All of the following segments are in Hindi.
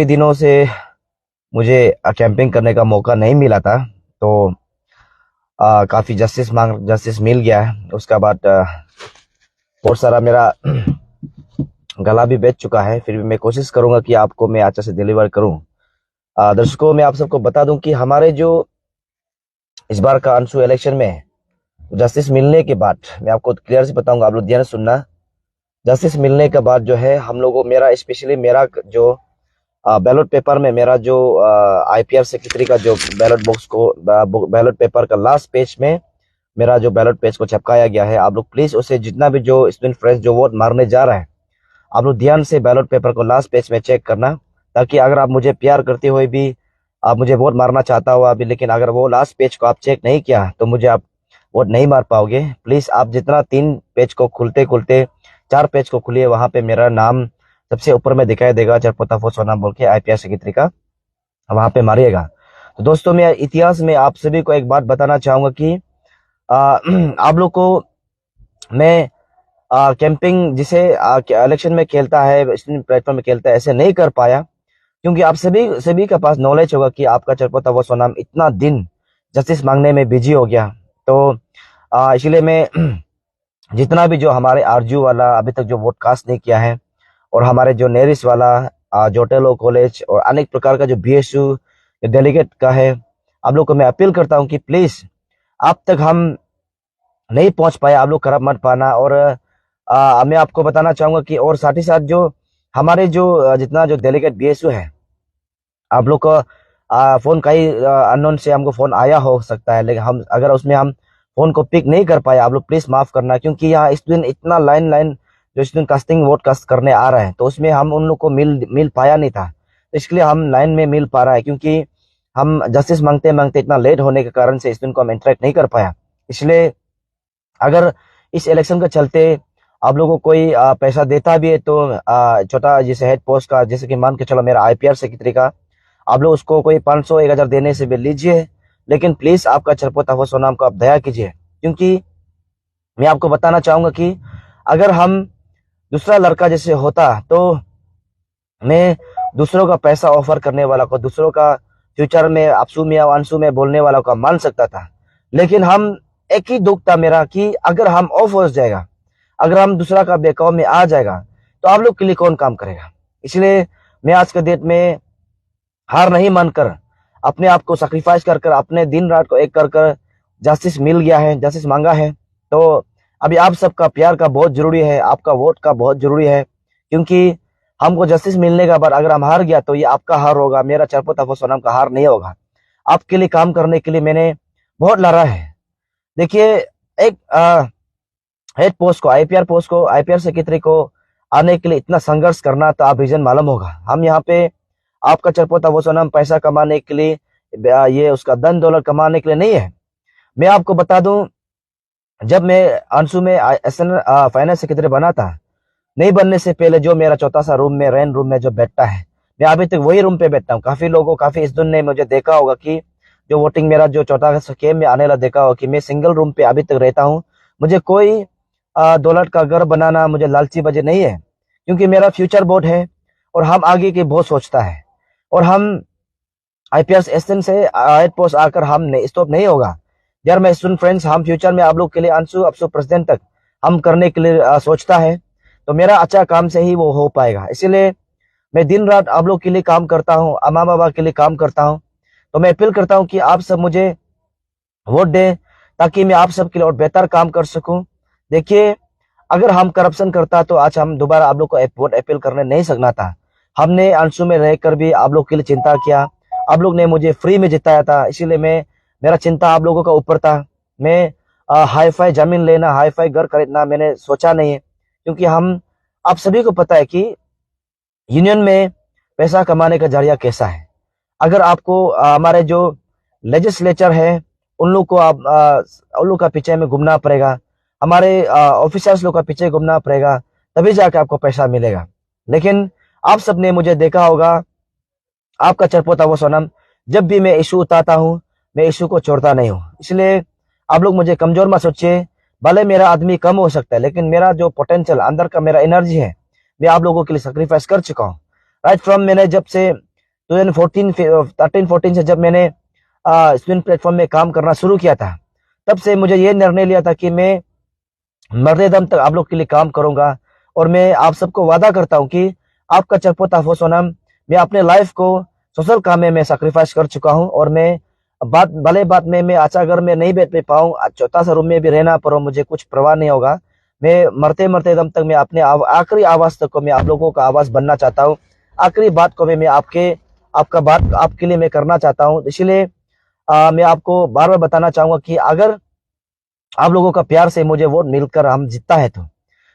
कई दिनों से मुझे कैंपिंग करने का मौका नहीं मिला था। तो काफ़ी जस्टिस मिल गया है। उसका बाद बहुत सारा मेरा गला भी बैठ चुका है। फिर भी मैं कोशिश करूंगा कि आपको मैं अच्छे से डिलीवर करूं। दर्शकों, मैं आप सबको बता दूं कि हमारे जो इस बार का अंशु इलेक्शन में जस्टिस मिलने के बाद, मैं आपको क्लियर से बताऊंगा, आप लोग ध्यान से सुनना। जस्टिस मिलने के बाद जो है हम लोगों मेरा स्पेशली मेरा जो बैलेट पेपर में मेरा जो आईपीआर सेक्रेटरी का जो बैलेट बॉक्स को बैलेट पेपर का लास्ट पेज में मेरा जो बैलेट पेज को चिपकाया गया है। आप लोग प्लीज उसे जितना भी जो स्टूडेंट फ्रेंड्स जो वोट मारने जा रहा है, आप लोग ध्यान से बैलेट पेपर को लास्ट पेज में चेक करना, ताकि अगर आप मुझे प्यार करते हुए भी आप मुझे वोट मारना चाहता हो अभी, लेकिन अगर वो लास्ट पेज को आप चेक नहीं किया तो मुझे आप वोट नहीं मार पाओगे। प्लीज आप जितना 3 पेज को खुलते खुलते 4 पेज को खुलिए, वहां पे मेरा नाम सबसे ऊपर में दिखाई देगा, चरपोता फोसो नाम बोल के आईपीआर सेक्रेटरी का, वहां पे मारिएगा। तो दोस्तों, मैं इतिहास में आप सभी को एक बात बताना चाहूंगा कि आप लोग को मैं कैंपिंग जिसे इलेक्शन में खेलता है, स्टूडेंट प्लेटफॉर्म में खेलता है, ऐसे नहीं कर पाया, क्योंकि आप सभी सभी के पास नॉलेज होगा कि आपका चरपोता वो सोनाम इतना दिन जस्टिस मांगने में बिजी हो गया। तो इसलिए मैं जितना भी जो हमारे आरजू वाला अभी तक जो वोट कास्ट नहीं किया है, और हमारे जो नेरिस वाला जोटेलो कॉलेज और अनेक प्रकार का जो बीएसयू डेलीगेट का है, आप लोग को मैं अपील करता हूं कि प्लीज अब तक हम नहीं पहुंच पाए, आप लोग खराब मत पाना। और मैं आपको बताना चाहूंगा कि और साथ ही साथ जो हमारे जो जितना जो डेलीगेट बीएसयू है, आप लोग का फोन कई अननोन से हमको फोन आया हो सकता है, लेकिन हम अगर उसमें हम फोन को पिक नहीं कर पाए, आप लोग प्लीज माफ करना, क्योंकि यहाँ स्टूडेंट इतना लाइन लाइन जो स्टूडेंट कास्टिंग वोट कास्ट करने आ रहा है, तो उसमें हम उन लोग को मिल पाया नहीं था। तो इसलिए हम लाइन में मिल पा रहा है, क्योंकि हम जस्टिस मांगते मांगते इतना लेट होने के कारण से स्टूडेंट को हम इंटरेक्ट नहीं कर पाया। इसलिए अगर इस इलेक्शन के चलते आप लोगों को कोई पैसा देता भी है, तो छोटा जैसे हेड पोस्ट का, जैसे कि मान के चलो मेरा आईपीआर सेक्रेटरी का, आप लोग उसको कोई 500-1000 देने से भी लीजिए, लेकिन प्लीज आपका चरपोता हो सोनाम को आप दया कीजिए। क्योंकि मैं आपको बताना चाहूंगा कि अगर हम दूसरा लड़का जैसे होता, तो मैं दूसरों का पैसा ऑफर करने वाला को, दूसरों का फ्यूचर में अपसू में अंशु में बोलने वाला को मान सकता था, लेकिन हम एक ही दुख था मेरा कि अगर हम ऑफ हो जाएगा, अगर हम दूसरा का बेकाव में आ जाएगा, तो आप लोग के लिए कौन काम करेगा। इसलिए मैं आज के डेट में हार नहीं मानकर, अपने आप को सैक्रिफाइस कर कर, अपने दिन रात को एक कर कर जस्टिस मिल गया है, जस्टिस मांगा है। तो अभी आप सबका प्यार का बहुत जरूरी है, आपका वोट का बहुत जरूरी है, क्योंकि हमको जस्टिस मिलने के बाद अगर हम हार गया तो ये आपका हार होगा, मेरा चरपोता फोसोनाम का हार नहीं होगा। आपके लिए काम करने के लिए मैंने बहुत लड़ा है। देखिए, एक हेड पोस्ट को, आईपीआर पोस्ट को, आईपीआर सेक्रेटरी को आने के लिए इतना संघर्ष करना, तो आप रीजन मालूम होगा। हम यहाँ पे आपका चरपोता वो सोनाम पैसा कमाने के लिए, ये उसका धन दौलत कमाने के लिए नहीं है। मैं आपको बता दूं, जब मैं अंशु में फाइनेंस सेक्रेटरी बना था, नहीं बनने से पहले जो मेरा छोटा सा रूम में, रेंट रूम में जो बैठता है, मैं अभी तक वही रूम पे बैठता हूँ। काफी इस दिन ने मुझे देखा होगा कि जो वोटिंग मेरा जो छोटा सा गेम में आने लगा, देखा होगा कि मैं सिंगल रूम पे अभी तक रहता हूँ। मुझे कोई दौलत का घर बनाना मुझे लालची वजह नहीं है, क्योंकि मेरा फ्यूचर बहुत है और हम आगे की बहुत सोचता है। और हम आईपीएस एसएन से हेड पोस्ट आकर हम स्टॉप नहीं होगा यार। मैं स्टूडेंट फ्रेंड्स, हम फ्यूचर में आप लोग के लिए अंशु अपसु प्रेसिडेंट तक हम करने के लिए सोचता है, तो मेरा अच्छा काम से ही वो हो पाएगा। इसीलिए मैं दिन रात आप लोग के लिए काम करता हूँ, माँ बाबा के लिए काम करता हूँ। तो मैं अपील करता हूँ कि आप सब मुझे वोट दें, ताकि मैं आप सब के लिए और बेहतर काम कर सकूं। देखिए, अगर हम करप्शन करता तो आज हम दोबारा आप लोग को वोट अपील करने नहीं सकना था। हमने अंशु में रहकर भी आप लोग के लिए चिंता किया, आप लोग ने मुझे फ्री में जिताया था, इसीलिए मेरा चिंता आप लोगों का ऊपर था। मैं हाई फाई जमीन लेना, हाई फाई घर खरीदना मैंने सोचा नहीं है, क्योंकि हम आप सभी को पता है कि यूनियन में पैसा कमाने का जरिया कैसा है। अगर आपको हमारे जो लेजिस्लेचर है, उन लोग को उन लोग का पीछे में घूमना पड़ेगा, हमारे ऑफिसर्स लोग का पीछे घूमना पड़ेगा, तभी जाके आपको पैसा मिलेगा। लेकिन आप सबने मुझे देखा होगा, आपका चरपोता वो सोनम, जब भी मैं इशू उठाता हूँ, मैं इशू को छोड़ता नहीं हूँ। इसलिए आप लोग मुझे कमजोर मत सोचिए। भले मेरा आदमी कम हो सकता है, लेकिन मेरा जो पोटेंशियल अंदर का मेरा एनर्जी है, मैं आप लोगों के लिए सेक्रीफाइस कर चुका हूँ। राइट फ्रॉम मैंने जब से 2013-14 से जब मैंने स्टूडेंट प्लेटफॉर्म में काम करना शुरू किया था, तब से मुझे ये निर्णय लिया था कि मैं मरने दम तक आप लोग के लिए काम करूंगा। और मैं आप सबको वादा करता हूं कि आपका चकपो ताफो सोनम, मैं अपने लाइफ को सोशल काम में मैं सैक्रिफाइस कर चुका हूं। और मैं भले बात में मैं अच्छा घर में नहीं बैठ पाऊँ, छोटा सा रूम में भी रहना पड़ो, मुझे कुछ परवाह नहीं होगा। मैं मरते मरते दम तक मैं अपने आखिरी आवाज तक को मैं आप लोगों का आवाज बनना चाहता हूँ। आखिरी बात को मैं आपका बात आपके लिए मैं करना चाहता हूँ। इसलिए मैं आपको बार बार बताना चाहूंगा कि अगर आप लोगों का प्यार से मुझे वोट मिलकर हम जीतता है तो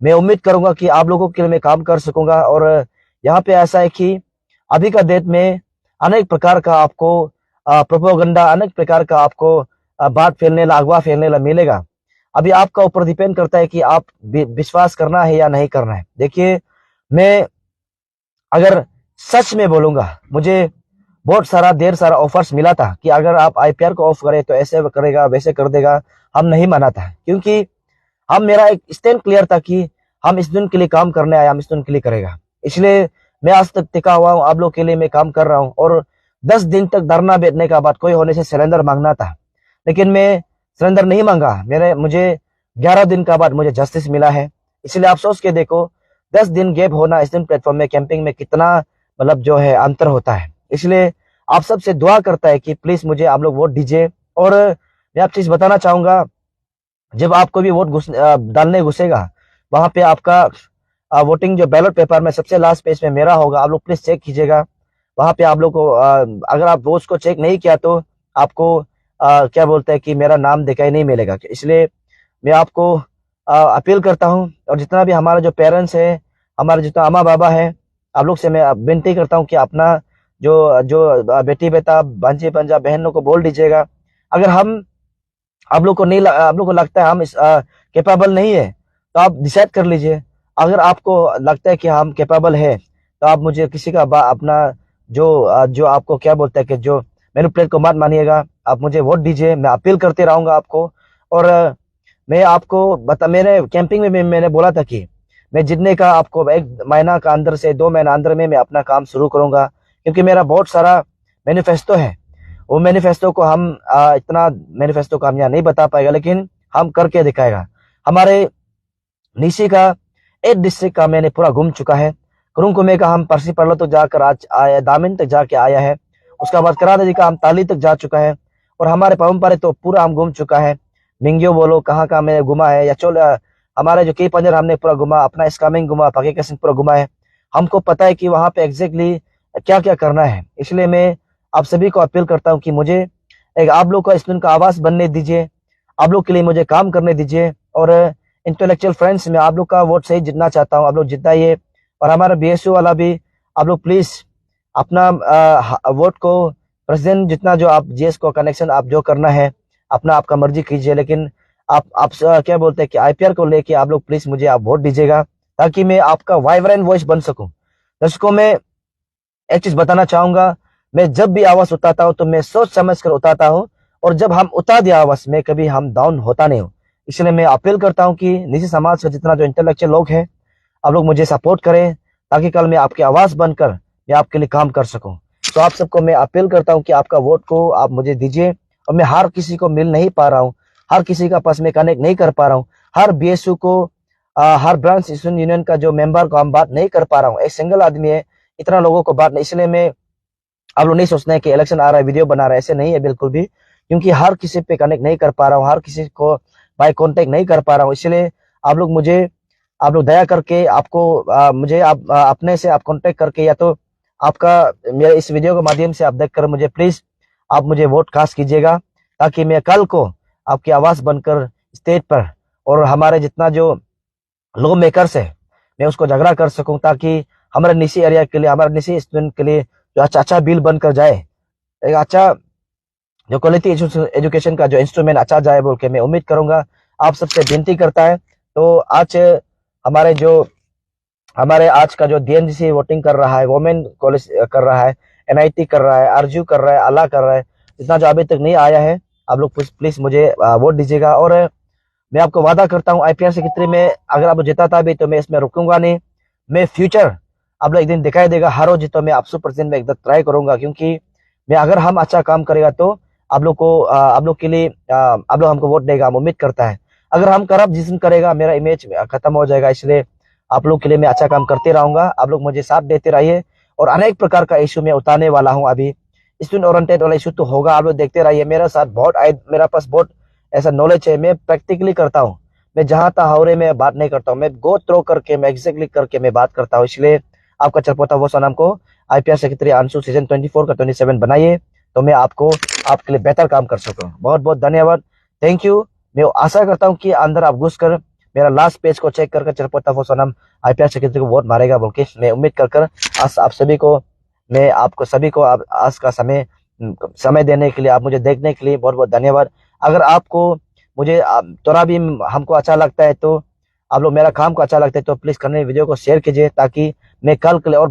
मैं उम्मीद करूंगा कि आप लोगों के लिए मैं काम कर सकूंगा। और यहाँ पे ऐसा है कि अभी का डेट में अनेक प्रकार का आपको प्रोपोगंडा, अनेक प्रकार का आपको बात फैलने ला, अगवा फैलने ला मिलेगा। अभी आपका ऊपर डिपेंड करता है कि आप विश्वास करना है या नहीं करना है। देखिए, मैं अगर सच में बोलूंगा, मुझे बहुत सारा देर सारा ऑफर्स मिला था कि अगर आप आईपीआर को ऑफ करें तो ऐसे करेगा, वैसे कर देगा। हम नहीं माना था, क्योंकि हम मेरा एक स्टैंड क्लियर था कि हम इस दिन के लिए काम करने आए, हम इस दिन के लिए करेगा। इसलिए मैं आज तक टिका हुआ हूँ, आप लोग के लिए मैं काम कर रहा हूँ। और 10 दिन तक धरना बैठने का बाद कोई होने से सरेंडर मांगना था, लेकिन मैं सरेंडर नहीं मांगा। मुझे 11 दिन का बाद मुझे जस्टिस मिला है। इसलिए आप सोच के देखो, 10 दिन गैप होना इस दिन प्लेटफॉर्म में कैंपिंग में कितना मतलब जो है अंतर होता है। इसलिए आप सबसे दुआ करता है कि प्लीज मुझे आप लोग वोट दीजिए। और मैं आप चीज बताना चाहूंगा, जब आपको भी वोट डालने घुसेगा, वहां पे आपका वोटिंग जो बैलेट पेपर में सबसे लास्ट पेज में मेरा होगा, आप लोग प्लीज चेक कीजिएगा। वहां पे आप लोग को अगर आप वोट्स को चेक नहीं किया तो आपको क्या बोलते हैं कि मेरा नाम दिखाई नहीं मिलेगा। इसलिए मैं आपको अपील करता हूँ, और जितना भी हमारा जो पेरेंट्स है, हमारे जितना अम्मा बाबा है, आप लोग से मैं विनती करता हूँ कि अपना जो जो बेटी बेटा भांजी पंजा बहनों को बोल दीजिएगा। अगर हम आप लोग को नहीं आप लोग को लगता है हम इस कैपेबल नहीं है, तो आप डिसाइड कर लीजिए। अगर आपको लगता है कि हम कैपेबल है, तो आप मुझे किसी का अपना जो आपको क्या बोलता है कि जो मैनिपुलेट को मत मानिएगा, आप मुझे वोट दीजिए। मैं अपील करते रहूंगा आपको। और मैं आपको मेरे कैंपिंग में मैंने बोला था कि मैं जितने का आपको 1 महीना का अंदर से 2 महीना अंदर में मैं अपना काम शुरू करूंगा, क्योंकि मेरा बहुत सारा मैनिफेस्टो है। वो मैनिफेस्टो को हम इतना मैनिफेस्टो को हम यहाँ नहीं बता पाएगा, लेकिन हम करके दिखाएगा। हमारे निशी का 8 डिस्ट्रिक्ट का मैंने पूरा घूम चुका है। कुरुंकुमे का हम परसी परलो तक जाकर आज आया, दामिन तक जाके आया है। उसका बाद करादी का हम ताली तक जा चुका है। और हमारे परम्परे तो पूरा हम घूम चुका है। मिंगियो बोलो कहाँ कहाँ मैंने घुमा है, या चोल हमारे जो की पंजर हमने पूरा घुमा, अपना स्कामिंग घुमा, पाके कैसिंग पूरा घुमा है। हमको पता है कि वहां पे एग्जैक्टली क्या क्या करना है। इसलिए मैं आप सभी को अपील करता हूँ कि मुझे एक आप लोग का स्टूडेंट का आवाज बनने दीजिए, आप लोग के लिए मुझे काम करने दीजिए। और इंटेलेक्चुअल फ्रेंड्स में आप लोग का वोट सही जितना चाहता हूँ, आप लोग जिताइए। और हमारा बीएसयू वाला भी आप लोग प्लीज अपना वोट को प्रेसिडेंट जितना जो आप जीएस को कनेक्शन आप जो करना है अपना आपका मर्जी कीजिए, लेकिन आप क्या बोलते हैं कि आईपीआर को लेके आप लोग प्लीज मुझे आप वोट दीजिएगा, ताकि मैं आपका वाइब्रेंट वॉइस बन सकूं। दर्शकों, मैं एक चीज बताना चाहूंगा, मैं जब भी आवाज उठाता हूँ तो मैं सोच समझ कर उठाता हूँ। और जब हम उठा दिया आवाज में कभी हम डाउन होता नहीं हूँ। इसलिए मैं अपील करता हूँ कि निजी समाज का जितना जो इंटेलेक्चुअल लोग हैं, आप लोग मुझे सपोर्ट करें, ताकि कल मैं आपकी आवाज बनकर मैं आपके लिए काम कर सकूं। तो आप सबको मैं अपील करता हूँ कि आपका वोट को आप मुझे दीजिए। और मैं हर किसी को मिल नहीं पा रहा हूँ, हर किसी का पास में कनेक्ट नहीं कर पा रहा हूँ, हर बीएसयू को हर ब्रांच स्टूडेंट यूनियन का जो मेंबर को हम बात नहीं कर पा रहा हूँ। एक सिंगल आदमी है, इतना लोगों को बात नहीं। इसलिए मैं आप लोग नहीं सोचना है कि इलेक्शन आ रहा है वीडियो बना रहा है, ऐसे नहीं है बिल्कुल भी। क्योंकि हर किसी पे कनेक्ट नहीं कर पा रहा हूँ, हर किसी को बाय कांटेक्ट नहीं कर पा रहा हूँ। इसलिए आप लोग दया करके आपको मुझे आप अपने से आप कांटेक्ट करके, या तो आपका मेरे इस वीडियो के माध्यम से आप देखकर मुझे प्लीज आप मुझे वोट कास्ट कीजिएगा, ताकि मैं कल को आपकी आवाज बनकर स्टेज पर और हमारे जितना जो लॉ मेकर्स है मैं उसको झगड़ा कर सकूं, ताकि हमारे निशी एरिया के लिए, हमारे निशी स्टूडेंट के लिए जो अच्छा बिल बनकर जाए, एक अच्छा जो क्वालिटी एजुकेशन का जो इंस्ट्रूमेंट अच्छा जाए बोल के मैं उम्मीद करूंगा। आप सबसे विनती करता है। तो आज हमारे आज का जो डीएनजीसी वोटिंग कर रहा है, वोमेन कॉलेज कर रहा है, एनआईटी कर रहा है, आरजू कर रहा है, अला कर रहा है, इतना जो अभी तक नहीं आया है, आप लोग प्लीज मुझे वोट दीजिएगा। और मैं आपको वादा करता हूँ आईपीआर सेक्रेटरी में अगर आप जिताता भी तो मैं इसमें रुकूंगा नहीं। मैं फ्यूचर आप लोग एक दिन दिखाई देगा, हारो जीतो मैं 100% में एकदम ट्राई करूंगा, क्योंकि मैं अगर हम अच्छा काम करेगा तो आप लोग को आप लोग के लिए आप लोग हमको वोट देगा, हम उम्मीद करता है। अगर हम करप्ट जिसम करेगा मेरा इमेज खत्म हो जाएगा, इसलिए आप लोग के लिए मैं अच्छा काम करते रहूंगा, आप लोग मुझे साथ देते रहिए। और अनेक प्रकार का इशू मैं उतारने वाला हूँ अभी। स्टूडेंट ओरिएंटेड वाला इशू तो होगा, आप लोग देखते रहिए मेरे साथ। मेरा पास बहुत ऐसा नॉलेज है, मैं प्रैक्टिकली करता हूँ। मैं जहां तहा हावरे में बात नहीं करता हूँ, मैं गो थ्रो करके मैं एग्जैक्टली करके मैं बात करता हूँ। इसलिए आपका चरपोता वो सनम को आईपीआर सेक्रेटरी अंशु सीजन 24 का 27 बनाइए, तो मैं आपको आपके लिए बेहतर काम कर सकूँ। बहुत बहुत धन्यवाद, थैंक यू। मैं आशा करता हूँ कि अंदर आप घुस कर मेरा लास्ट पेज को चेक करके चरपोता वो सनम आईपीआर सेक्रेटरी को वोट मारेगा बोल के मैं उम्मीद कर आज आप सभी को, मैं आपको सभी को आप आज का समय देने के लिए, आप मुझे देखने के लिए बहुत बहुत धन्यवाद। अगर आपको मुझे थोड़ा भी हमको अच्छा लगता है तो, आप लोग मेरा काम को अच्छा लगता है तो प्लीज करने वीडियो को शेयर कीजिए, ताकि मैं कल के लिए और